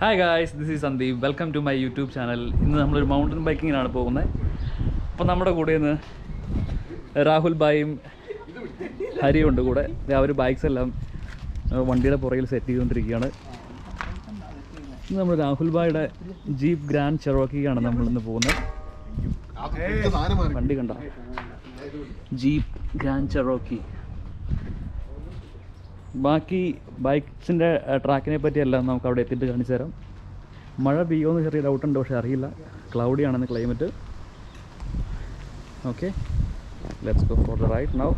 Hi guys, this is Sandeep. Welcome to my YouTube channel. ഇന്ന് നമ്മളൊരു mountain ബൈക്കിങ്ങിനാണ് പോകുന്നത്. അപ്പോൾ നമ്മുടെ കൂടെ ഇന്ന് രാഹുൽ ഭായും ഹരിയും ഉണ്ട് കൂടെ. അവർ ബൈക്സ് എല്ലാം വണ്ടിയുടെ പുറകിൽ സെറ്റ് ചെയ്തുകൊണ്ടിരിക്കുകയാണ്. ഇന്ന് നമ്മൾ രാഹുൽ ഭായുടെ ജീപ്പ് ഗ്രാൻഡ് ചെറോക്കിയാണ് നമ്മളിന്ന് പോകുന്നത്. വണ്ടി കണ്ട ജീപ്പ് ഗ്രാൻഡ് ചെറോക്കി. ബാക്കി ബൈക്സിൻ്റെ ട്രാക്കിനെ പറ്റിയെല്ലാം നമുക്ക് അവിടെ എത്തിയിട്ട് കാണിച്ചു തരാം. മഴ പെയ്യുമെന്ന് ചെറിയ ഡൗട്ടുണ്ട്, പക്ഷേ അറിയില്ല. ക്ലൗഡി ആണെന്ന് climate. Okay, let's go for the ride now.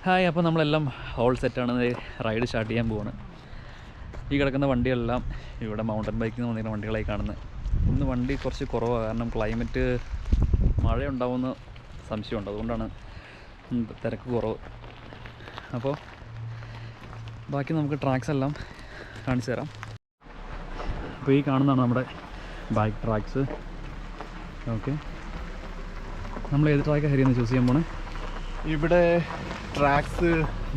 Hi, അപ്പോൾ നമ്മളെല്ലാം ഓൾ സെറ്റാണ്. റൈഡ് സ്റ്റാർട്ട് ചെയ്യാൻ പോവാണ്. ഈ കിടക്കുന്ന വണ്ടികളെല്ലാം ഇവിടെ മൗണ്ടൻ ബൈക്കിൽ നിന്ന് വന്നിരുന്ന വണ്ടികളായി കാണുന്നത്. ഇന്ന് വണ്ടി കുറച്ച് കുറവാണ്, കാരണം ക്ലൈമറ്റ് മഴ ഉണ്ടാവുമെന്ന് സംശയമുണ്ട്. അതുകൊണ്ടാണ് തിരക്ക് കുറവ്. അപ്പോൾ ബാക്കി നമുക്ക് ട്രാക്സ് എല്ലാം കാണിച്ചു തരാം. അപ്പോൾ ഈ കാണുന്നതാണ് നമ്മുടെ ബൈക്ക് ട്രാക്സ്. ഓക്കെ, നമ്മൾ ഏത് ട്രാക്ക് ഹരിയെന്ന് ചൂസ് ചെയ്യാൻ പോണേ? ഇവിടെ ട്രാക്സ്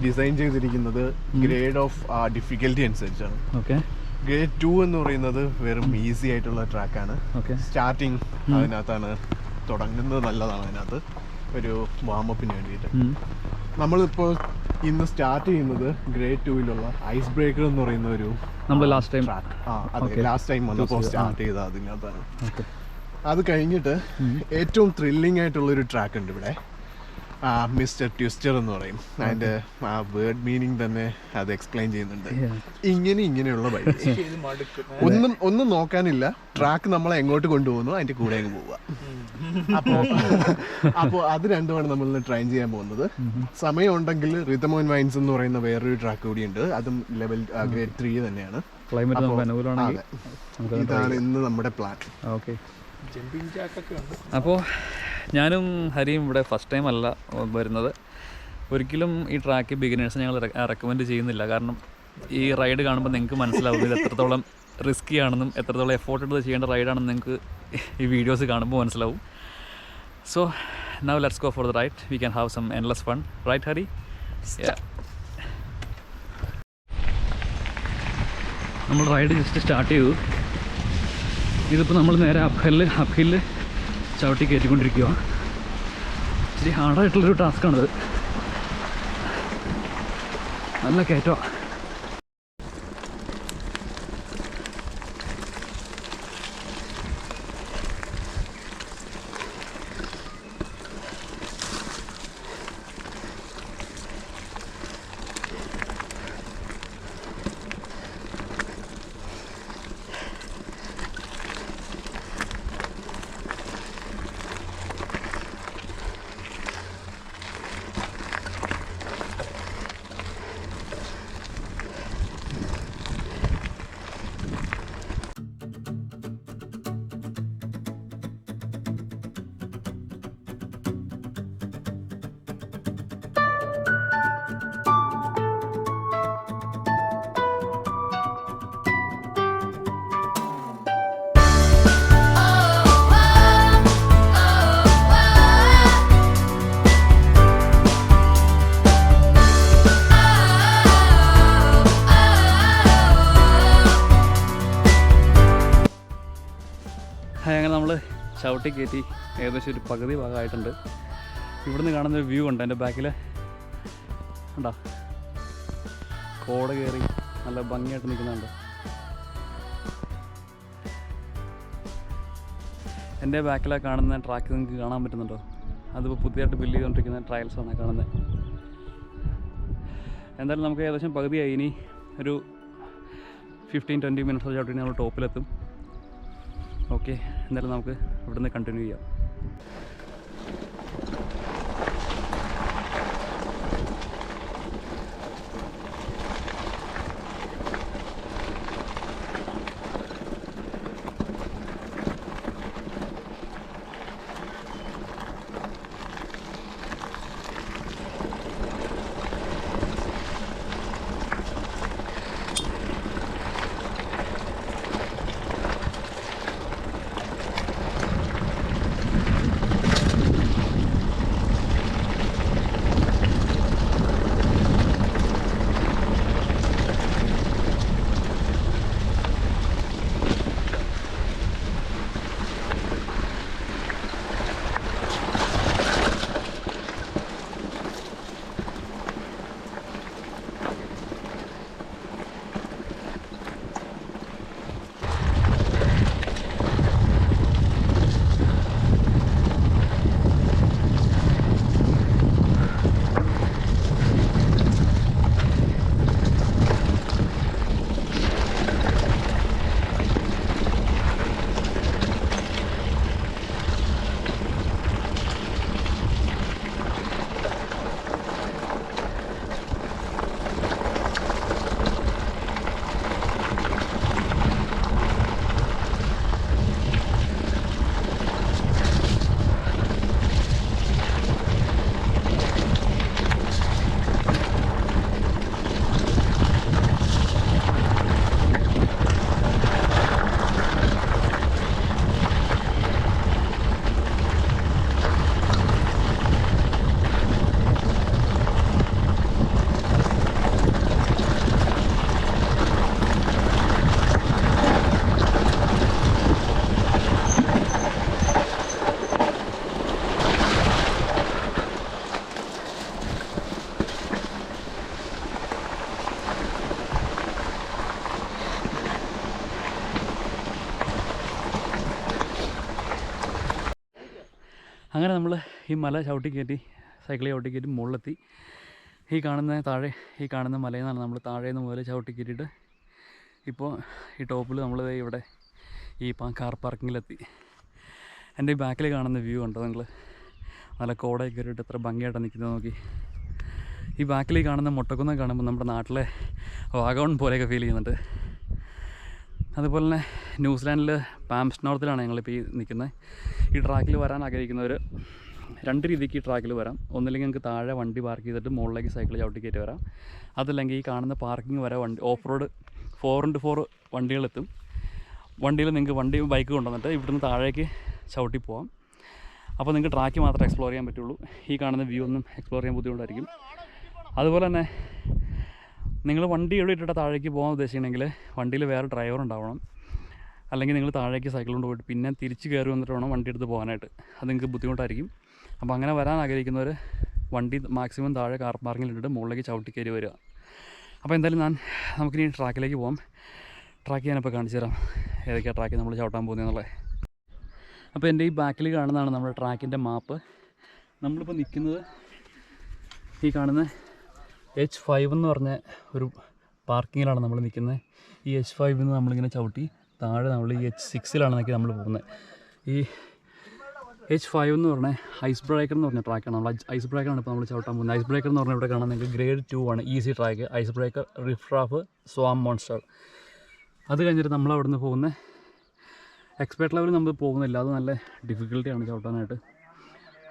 ഡിസൈൻ ചെയ്തിരിക്കുന്നത് ഗ്രേഡ് ഓഫ് ഡിഫിക്കൽറ്റി അനുസരിച്ചാണ്. ഓക്കെ, ഗ്രേഡ് 2 എന്ന് പറയുന്നത് വെറും ഈസി ആയിട്ടുള്ള ട്രാക്കാണ്. ഓക്കെ, സ്റ്റാർട്ടിങ് അതിനകത്താണ് തുടങ്ങുന്നത്. നല്ലതാണ് അതിനകത്ത് ഒരു വാമപ്പിന് വേണ്ടിയിട്ട്. നമ്മളിപ്പോൾ ഇന്ന് സ്റ്റാർട്ട് ചെയ്യുന്നത് ഗ്രേഡ് 2 ഐസ് ബ്രേക്കർ എന്ന് പറയുന്ന ഒരു നമ്മൾ ലാസ്റ്റ് ടൈം ലാസ്റ്റ് ടൈം വന്നപ്പോൾ സ്റ്റാർട്ട് ചെയ്തത് അതിനകത്താണ്. അത് കഴിഞ്ഞിട്ട് ഏറ്റവും ത്രില്ലിംഗ് ആയിട്ടുള്ളൊരു ട്രാക്ക് ഉണ്ട് ഇവിടെ, മിസ്റ്റർ ട്വിസ്റ്റർ എന്ന് പറയും. അതിൻ്റെ ആ വേർഡ് മീനിങ് തന്നെ അത് എക്സ്പ്ലെയിൻ ചെയ്യുന്നുണ്ട്. ഇങ്ങനെയുള്ള ബൈക്ക് ഒന്നും നോക്കാനില്ല, ട്രാക്ക് നമ്മളെ എങ്ങോട്ട് കൊണ്ടുപോകുന്നു അതിൻ്റെ കൂടെ അങ്ങ് പോവുക. അപ്പോൾ അത് രണ്ടുമാണ് നമ്മൾ ട്രൈ ചെയ്യാൻ പോകുന്നത്. സമയം ഉണ്ടെങ്കിൽ റിതം ആൻഡ് വൈൻസ് എന്ന് പറയുന്ന വേറൊരു ട്രാക്ക് കൂടിയുണ്ട്. അതും ലെവൽ ഗ്രേഡ് 3 തന്നെയാണ്. ഇതാണ് ഇന്ന് നമ്മുടെ പ്ലാൻ. ഓക്കെ, അപ്പോൾ ഞാനും ഹരിയും ഇവിടെ ഫസ്റ്റ് ടൈം അല്ല വരുന്നത്. ഒരിക്കലും ഈ ട്രാക്ക് ബിഗിനേഴ്സ് ഞങ്ങൾ റെക്കമെൻഡ് ചെയ്യുന്നില്ല. കാരണം ഈ റൈഡ് കാണുമ്പോൾ നിങ്ങൾക്ക് മനസ്സിലാവും ഇത് എത്രത്തോളം റിസ്കി ആണെന്നും എത്രത്തോളം എഫോർട്ട് എടുത്ത് ചെയ്യേണ്ട റൈഡാണെന്ന് നിങ്ങൾക്ക് ഈ വീഡിയോസ് കാണുമ്പോൾ മനസ്സിലാവും. So now let's go for the ride. We can have some endless fun. Right Hari? നമ്മൾ റൈഡ് ജസ്റ്റ് സ്റ്റാർട്ട് ചെയ്തു. ഇതിപ്പോൾ നമ്മൾ നേരെ അപ്ഹില്ല് ചവിട്ടി കയറ്റിക്കൊണ്ടിരിക്കുക. ഇച്ചിരി ഹാർഡായിട്ടുള്ളൊരു ടാസ്ക്കാണിത്. നല്ല കയറ്റമാണ്. ചവിട്ടി കയറ്റി ഏകദേശം ഒരു പകുതി ഭാഗമായിട്ടുണ്ട്. ഇവിടുന്ന് കാണുന്നൊരു വ്യൂ ഉണ്ട്. എൻ്റെ ബാക്കിൽ ഉണ്ടോ, കോട കയറി നല്ല ഭംഗിയായിട്ട് നിൽക്കുന്നുണ്ട്. എൻ്റെ ബാക്കിലാണ് കാണുന്ന ട്രാക്ക് നിങ്ങൾക്ക് കാണാൻ പറ്റുന്നുണ്ടോ? അതിപ്പോൾ പുതിയതായിട്ട് ബിൽഡ് ചെയ്തുകൊണ്ടിരിക്കുന്ന ട്രയൽസാണ് കാണുന്നത്. എന്തായാലും നമുക്ക് ഏകദേശം പകുതിയായി. ഇനി ഒരു 15-20 മിനിറ്റ്സ് ചവിട്ടി നമ്മൾ ടോപ്പിലെത്തും. ഓക്കെ, എന്തായാലും നമുക്ക് ഇവിടുന്ന് കണ്ടിന്യൂ ചെയ്യാം. അങ്ങനെ നമ്മൾ ഈ മല ചവിട്ടി കയറ്റി, സൈക്കിൾ ചവിട്ടി കയറ്റി മുകളിലെത്തി. ഈ കാണുന്ന മലയിൽ നിന്നാണ് നമ്മൾ താഴെ നിന്ന് മുതൽ ചവിട്ടി കയറ്റിയിട്ട് ഇപ്പോൾ ഈ ടോപ്പിൽ നമ്മൾ ഇവിടെ ഈ കാർ പാർക്കിങ്ങിലെത്തി. എൻ്റെ ഈ ബാക്കിൽ കാണുന്ന വ്യൂ ഉണ്ടോ നിങ്ങൾ? നല്ല കോടയിൽ കയറിയിട്ട് എത്ര ഭംഗിയായിട്ടാണ് നിൽക്കുന്നത് നോക്കി. ഈ ബാക്കിൽ കാണുന്ന മുട്ടക്കുന്ന് കാണുമ്പോൾ നമ്മുടെ നാട്ടിലെ വാഗമൺ പോലെയൊക്കെ ഫീൽ ചെയ്യുന്നുണ്ട്. അതുപോലെ തന്നെ ന്യൂസിലാൻഡിൽ പാംസ് നോർത്തിലാണ് ഞങ്ങളിപ്പോൾ ഈ നിൽക്കുന്നത്. ഈ ട്രാക്കിൽ വരാൻ ആഗ്രഹിക്കുന്നവർ 2 രീതിക്ക് ഈ ട്രാക്കിൽ വരാം. ഒന്നില്ലെങ്കിൽ നിങ്ങൾക്ക് താഴെ വണ്ടി പാർക്ക് ചെയ്തിട്ട് മുകളിലേക്ക് സൈക്കിൾ ചവിട്ടി കയറ്റി വരാം. അതല്ലെങ്കിൽ ഈ കാണുന്ന പാർക്കിംഗ് വരെ ഓഫ് റോഡ് 4x4 വണ്ടികളെത്തും. വണ്ടിയിൽ നിങ്ങൾക്ക് ബൈക്ക് കൊണ്ടുവന്നിട്ട് ഇവിടുന്ന് താഴേക്ക് ചവിട്ടി പോകാം. അപ്പോൾ നിങ്ങൾക്ക് ട്രാക്ക് മാത്രമേ എക്സ്പ്ലോർ ചെയ്യാൻ പറ്റുള്ളൂ. ഈ കാണുന്ന വ്യൂ ഒന്നും എക്സ്പ്ലോർ ചെയ്യാൻ ബുദ്ധിമുട്ടായിരിക്കും. അതുപോലെ തന്നെ നിങ്ങൾ വണ്ടി എവിടെ ഇട്ടിട്ട് താഴേക്ക് പോകാൻ ഉദ്ദേശിക്കണമെങ്കിൽ വണ്ടിയിൽ വേറെ ഡ്രൈവർ ഉണ്ടാവണം. അല്ലെങ്കിൽ നിങ്ങൾ താഴേക്ക് സൈക്കിൾ കൊണ്ട് പോയിട്ട് പിന്നെ തിരിച്ച് കയറി വന്നിട്ട് വേണം വണ്ടി എടുത്ത് പോകാനായിട്ട്. അത് നിങ്ങൾക്ക് ബുദ്ധിമുട്ടായിരിക്കും. അപ്പോൾ അങ്ങനെ വരാൻ ആഗ്രഹിക്കുന്നവർ വണ്ടി മാക്സിമം താഴെ കാർ പാർക്കിങ്ങിൽ ഇട്ടിട്ട് മുകളിലേക്ക് ചവിട്ടി കയറി വരിക. അപ്പോൾ എന്തായാലും നമുക്കിനി ട്രാക്കിലേക്ക് പോകാം. ട്രാക്ക് ഞാനിപ്പോൾ കാണിച്ചു തരാം ഏതൊക്കെയാണ് ട്രാക്കിൽ നമ്മൾ ചവിട്ടാൻ പോകുന്നതെന്നുള്ളത്. അപ്പോൾ എൻ്റെ ഈ ബാക്കിൽ കാണുന്നതാണ് നമ്മുടെ ട്രാക്കിൻ്റെ മാപ്പ്. നമ്മളിപ്പോൾ നിൽക്കുന്നത് ഈ കാണുന്ന H5 എന്ന് പറഞ്ഞ ഒരു പാർക്കിങ്ങിലാണ് നമ്മൾ നിൽക്കുന്നത്. ഈ H5 നിന്ന് നമ്മളിങ്ങനെ ചവിട്ടി താഴെ നമ്മൾ ഈ H6ലാണ് നമ്മൾ പോകുന്നത്. ഈ H5 എന്ന് പറഞ്ഞാൽ ഐസ് ബ്രേക്കർ എന്ന് പറഞ്ഞ ട്രാക്കാണ്. നമ്മൾ ഐസ് ബ്രേക്കറാണ് ഇപ്പോൾ നമ്മൾ ചവിട്ടാൻ പോകുന്നത്. ഐസ് ബ്രേക്കർ എന്ന് പറഞ്ഞാൽ ഇവിടെ കാണാൻ നിങ്ങൾക്ക് ഗ്രേഡ് 2 ആണ് easy track. Ice breaker, riff raff, swarm monster. അത് കഴിഞ്ഞിട്ട് നമ്മൾ അവിടെ നിന്ന് പോകുന്ന എക്സ്പെർട്ട് ലെവലിൽ നമ്മൾ പോകുന്നില്ല. അത് നല്ല ഡിഫിക്കൽട്ടിയാണ് ചവിട്ടാനായിട്ട്.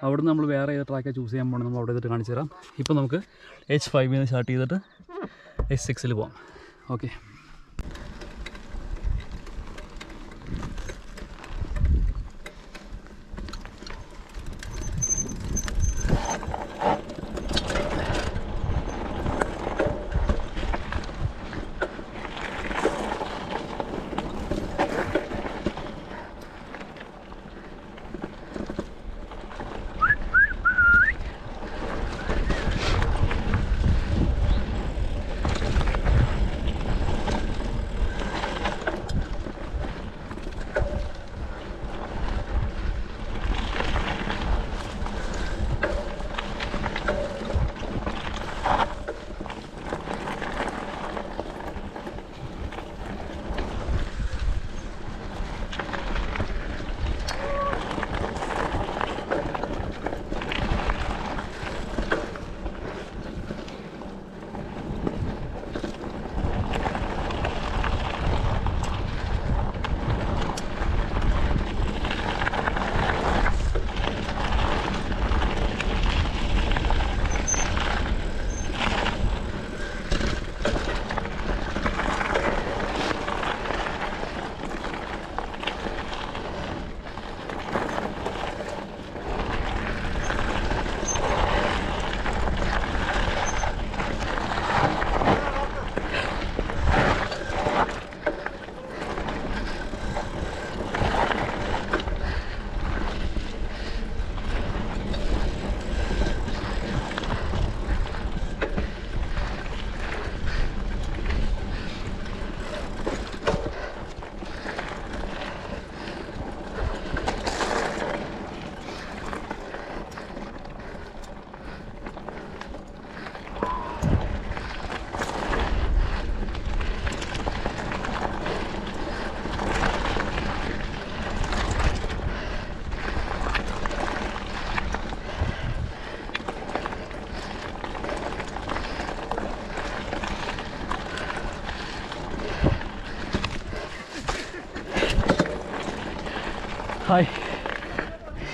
അവിടെ നിന്ന് നമ്മൾ വേറെ ഏത് ട്രാക്കാണ് ചൂസ് ചെയ്യാൻ പോകണം നമ്മൾ അവിടെ ചെയ്തിട്ട് കാണിച്ചു തരാം. ഇപ്പോൾ നമുക്ക് H5 നിന്ന് സ്റ്റാർട്ട് ചെയ്തിട്ട് H6 പോകാം. ഓക്കെ.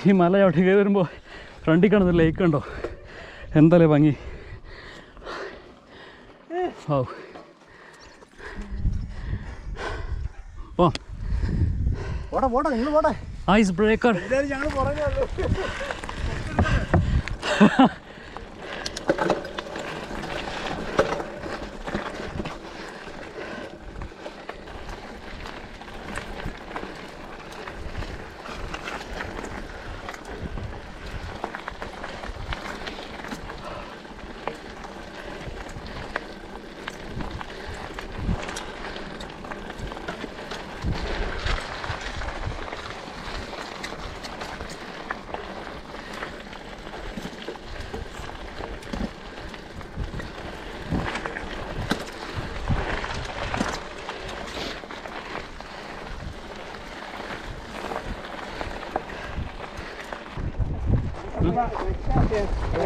ഈ മല ചവിട്ടി കയറി വരുമ്പോൾ ഫ്രണ്ടിൽ കാണുന്ന ലേക്ക് ഉണ്ടോ, എന്തായാലും ഭംഗി. ഓ ഐസ് ബ്രേക്കർ.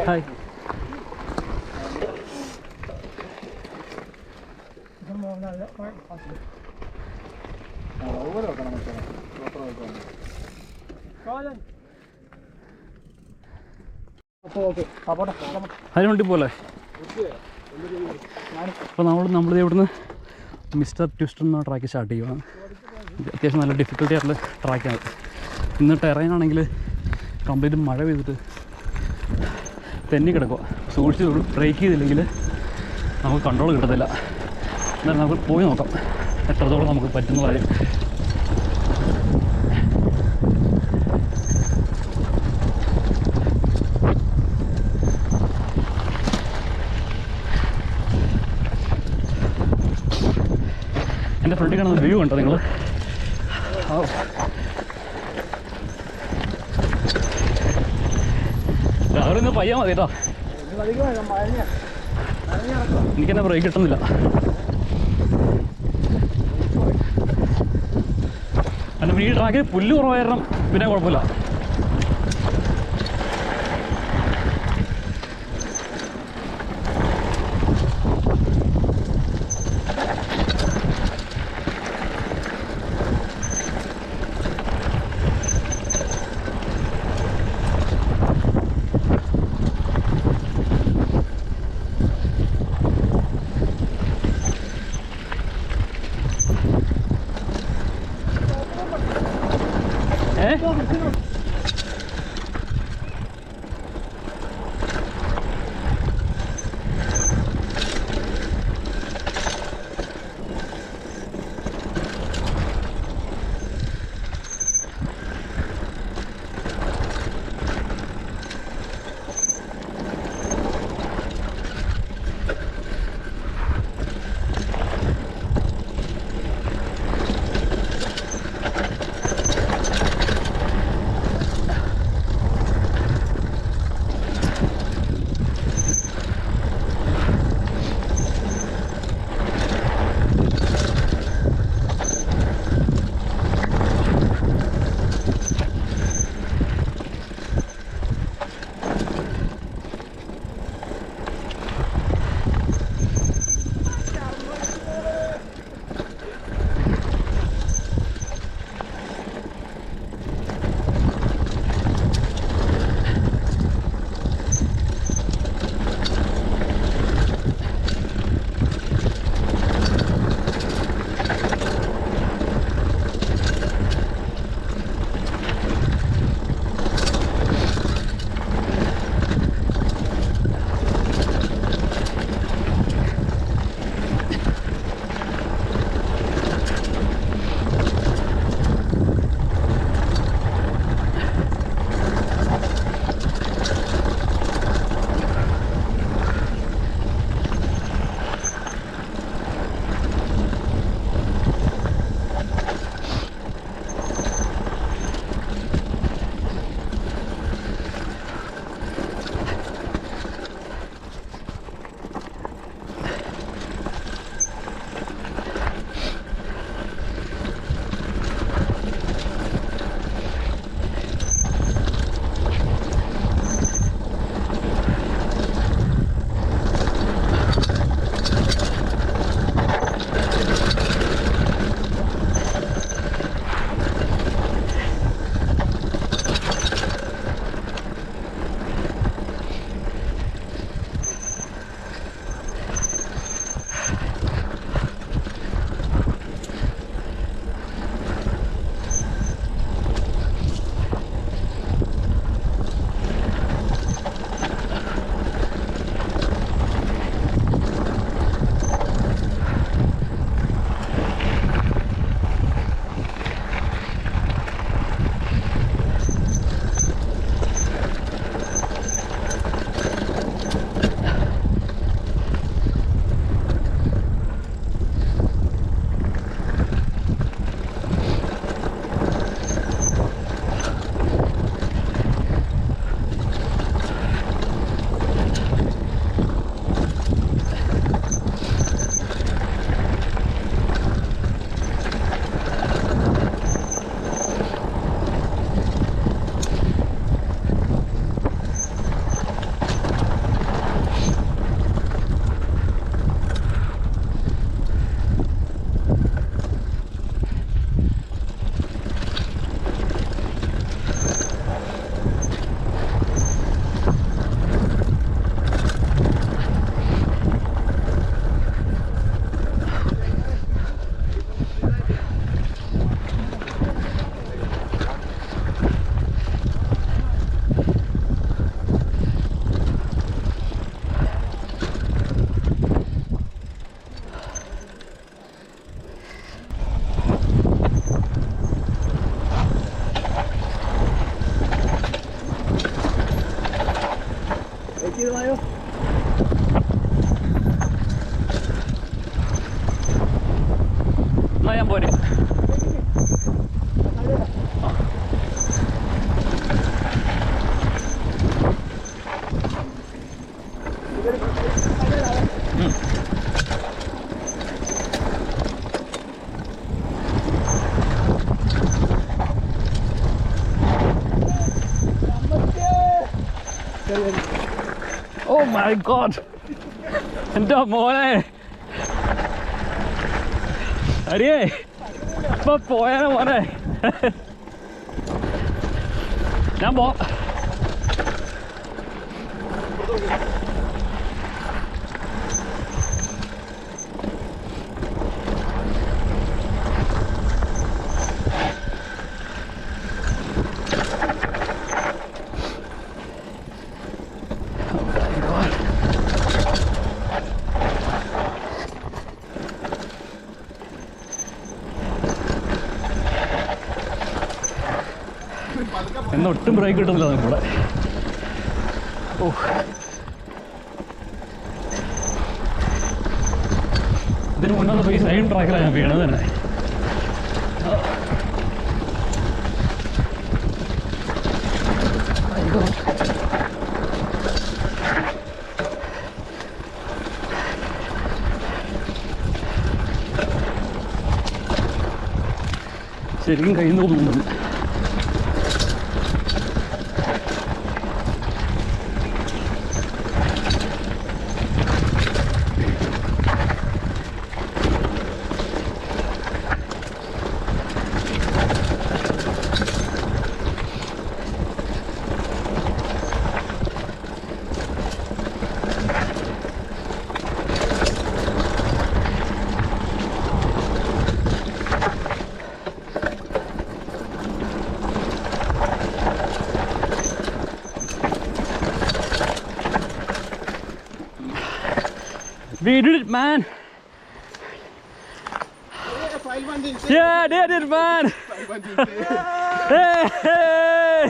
ഹായ്. അതിനുവേണ്ടി പോലെ അപ്പോൾ നമ്മളിത് ഇവിടുന്ന് മിസ്റ്റർ ട്വിസ്റ്റർ എന്ന ട്രാക്ക് സ്റ്റാർട്ട് ചെയ്യുകയാണ്. അത്യാവശ്യം നല്ല ഡിഫിക്കൽട്ടി ആയിട്ടുള്ള ട്രാക്കാണ്. ഇന്ന് ടെറൈൻ ആണെങ്കിൽ കംപ്ലീറ്റ് മഴ പെയ്തിട്ട് തെന്നി കിടക്കുക. സൂക്ഷിച്ച് ബ്രേക്ക് ചെയ്തില്ലെങ്കിൽ നമുക്ക് കൺട്രോൾ കിട്ടത്തില്ല. എന്നാലും നമുക്ക് പോയി നോക്കാം എത്രത്തോളം നമുക്ക് പറ്റുന്ന കാര്യം. എൻ്റെ ഫ്രണ്ടിൽ കാണുന്ന വ്യൂ ഉണ്ടോ നിങ്ങൾ? രാവിലെ ഒന്ന് പയ്യാൻ മതി കേട്ടോ. എനിക്കെന്നെ ബ്രേക്ക് കിട്ടുന്നില്ല. കാരണം ഈ ട്രാക്കിൽ പുല്ല് കുറവായ കാരണം പിന്നെ കുഴപ്പമില്ല. എന്നാ ഞാൻ പോരെ. Oh my god! എൻ്റെ മോനെ അരിയേ ഇപ്പൊ പോയാലോ മോനെ. ഞാൻ പോ. ഇന്ന് ഒട്ടും ബ്രേക്ക് കിട്ടുന്നില്ല നമ്മുടെ. ഓ ഇതിന് മുന്നേ ഈ സെയിം ട്രാക്കിലാണ് ഞാൻ വീണത് തന്നെ. ശരിക്കും കയ്യിൽ നിന്ന് തോന്നുന്നുണ്ട്. We did it, man. Yeah, I did it, man. Hey, hey.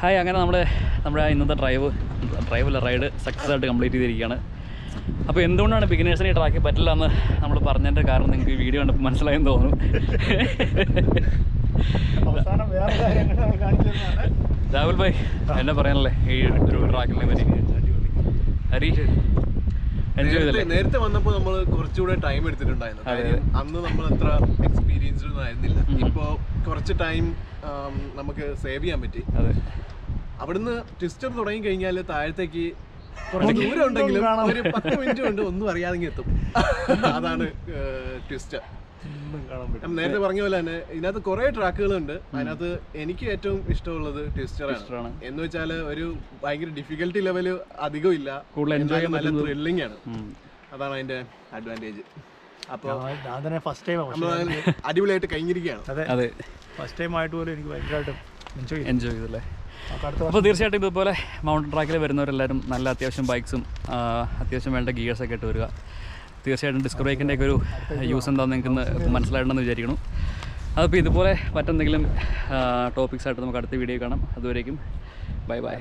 Hi, അങ്ങനെ നമ്മുടെ ഇന്നത്തെ റൈഡ് സക്സസ് ആയിട്ട് കംപ്ലീറ്റ് ചെയ്തിരിക്കുകയാണ്. അപ്പോൾ എന്തുകൊണ്ടാണ് ബിഗിനേഴ്സിന് ഈ ട്രാക്കിൽ പറ്റില്ല എന്ന് നമ്മൾ പറഞ്ഞതിൻ്റെ കാരണം നിങ്ങൾക്ക് വീഡിയോ കണ്ടപ്പോൾ മനസ്സിലായെന്ന് തോന്നുന്നു. രാഹുൽ ഭായ് എന്നെ പറയാനല്ലേ ഈ ഒരു ട്രാക്കിനെ പറ്റി? ഹരീഷ് എൻജോയ് ചെയ്തല്ലേ? നേരത്തെ വന്നപ്പോൾ നമ്മൾ കുറച്ചുകൂടെ ടൈം എടുത്തിട്ടുണ്ടായിരുന്നു. അന്ന് നമ്മൾ അത്ര എക്സ്പീരിയൻസ്ഡ് ഒന്നും ആയിരുന്നില്ല. ഇപ്പോൾ കുറച്ച് ടൈം നമുക്ക് സേവ് ചെയ്യാൻ പറ്റി. അതെ, അവിടുന്ന് ട്വിസ്റ്റർ തുടങ്ങി കഴിഞ്ഞാൽ താഴത്തേക്ക് കുറച്ച് ദൂരം ഉണ്ടെങ്കിലും ഒരു 10 മിനിറ്റ് കൊണ്ട് ഒന്നും അറിയാതെ എത്തും. അതാണ് ട്വിസ്റ്റർ. നേരത്തെ പറഞ്ഞ പോലെ തന്നെ ഇതിനകത്ത് കുറെ ട്രാക്കുകളുണ്ട്. അതിനകത്ത് എനിക്ക് ഏറ്റവും ഇഷ്ടമുള്ളത് ട്വിസ്റ്ററാണ്. എന്ന് വെച്ചാൽ ഒരു ഭയങ്കര ഡിഫിക്കൽട്ടി ലെവല് അധികം ഇല്ല, നല്ല ത്രില്ലിംഗ് ആണ്. അതാണ് അതിന്റെ അഡ്വാൻറ്റേജ്. അപ്പോൾ ഞാൻ തന്നെ ഫസ്റ്റ് ടൈം അടിപൊളിയായിട്ട് കഴിഞ്ഞിരിക്കുകയാണ്. അതെ അതെ, ഫസ്റ്റ് ടൈം ആയിട്ട് പോലും എനിക്ക് ഭയങ്കരമായിട്ട് എൻജോയ് എൻജോയ് ചെയ്തല്ലേ. അടുത്ത അപ്പോൾ തീർച്ചയായിട്ടും ഇതുപോലെ മൗണ്ടൻ ട്രാക്കിൽ വരുന്നവരെല്ലാവരും നല്ല അത്യാവശ്യം ബൈക്സും അത്യാവശ്യം വേണ്ട ഗിയേഴ്സൊക്കെ ഇട്ട് വരിക. തീർച്ചയായിട്ടും ഡിസ്ക് ബ്രേക്കിൻ്റെയൊക്കെ ഒരു യൂസ് എന്താണെന്ന് നിങ്ങൾക്ക് മനസ്സിലായിട്ടുണ്ടെന്ന് വിചാരിക്കണം. അതിപ്പോൾ ഇതുപോലെ മറ്റെന്തെങ്കിലും ടോപ്പിക്സായിട്ട് നമുക്ക് അടുത്ത വീഡിയോ കാണാം. അതുവരേക്കും ബൈ ബൈ.